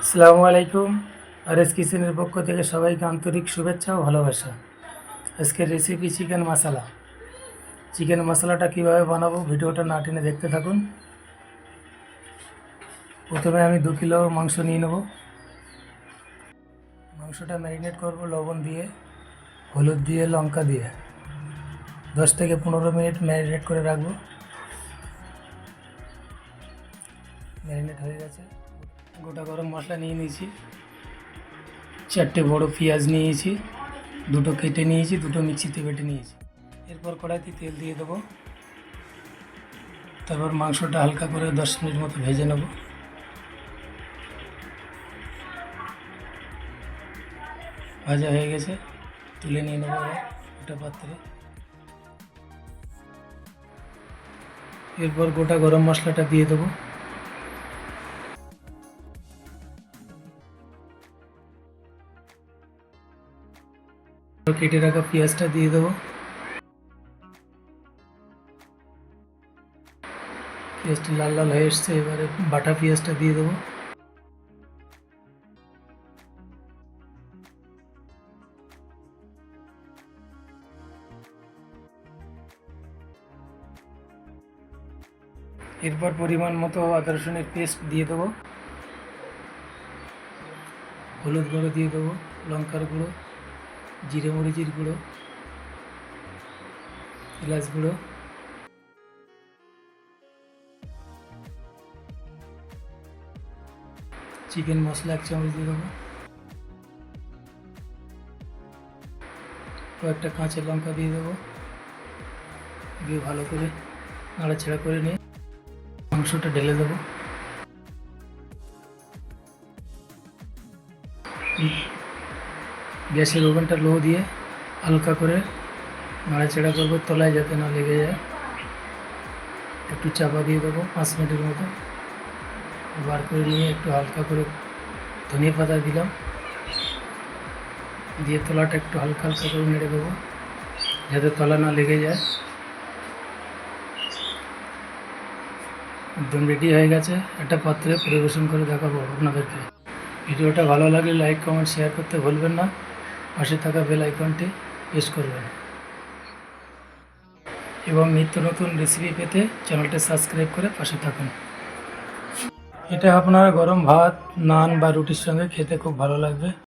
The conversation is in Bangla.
আসসালামু আলাইকুম। আরএস কিচেনের পক্ষ থেকে সবাইকে আন্তরিক শুভেচ্ছা ও ভালোবাসা। আজকের রেসিপি চিকেন মশলা। চিকেন মশলাটা কীভাবে বানাবো ভিডিওটা না টেনে দেখতে থাকুন। প্রথমে আমি 2 কিলো মাংস নিয়ে নেব। মাংসটা ম্যারিনেট করব লবণ দিয়ে, হলুদ দিয়ে, লঙ্কা দিয়ে 10 থেকে 15 মিনিট ম্যারিনেট করে রাখবো। ম্যারিনেট হয়ে গেছে। গোটা গরম মশলা নিয়ে নিয়েছি, 4টে বড় পেঁয়াজ নিয়েছি, 2টো কেটে নিয়েছি, 2টো মিক্সিতে বেটে নিয়েছি। এরপর কড়াইতে তেল দিয়ে দেবো। তারপর মাংসটা হালকা করে 10 মিনিট মতো ভেজে নেব। ভাজা হয়ে গেছে, তুলে নিয়ে নেবো একটা পাত্রে। এরপর গোটা গরম মশলাটা দিয়ে দেবো। কেটে রাখা পেঁয়াজটা দিয়ে দেবো। পেঁয়াজটা লাল লাল হয়ে এসছে, এবারে বাটা পেঁয়াজটা দিয়ে দেবো। এরপর পরিমাণ মতো আদা রসুনের পেস্ট দিয়ে দেবো। হলুদ গুঁড়ো দিয়ে দেবো, লঙ্কার গুঁড়ো, জিরে মরিচের গুঁড়ো, এলাচ গুঁড়ো, চিকেন মশলা 1 চামচ দিয়ে দেবো, কয়েকটা কাঁচা লঙ্কা দিয়ে দেবো। দিয়ে ভালো করে নাড়াচাড়া করে নিয়ে মাংসটা ঢেলে দেবো। গ্যাসের ওভেনটা লো দিয়ে হালকা করে নাড়াচাড়া করবো, তলায় যাতে না লেগে যায়। একটু চাপা দিয়ে দেবো 5 মিনিটের মতো। বার করে নিয়ে একটু হালকা করে ধনিয়া পাতা দিলাম, দিয়ে তলাটা একটু হালকা হালকা করে নেড়ে দেবো যাতে তলা না লেগে যায়। একদম রেডি হয়ে গেছে। একটা পাত্রে পরিবেশন করে দেখাবো আপনাদেরকে। ভিডিওটা ভালো লাগলে লাইক, কমেন্ট, শেয়ার করতে ভুলবেন না। পাশে থাকা বেল আইকনটি প্রেস করবেন এবং নিত্য নতুন রেসিপি পেতে চ্যানেলটি সাবস্ক্রাইব করে পাশে থাকুন। এটা আপনার গরম ভাত, নান বা রুটির সঙ্গে খেতে খুব ভালো লাগবে।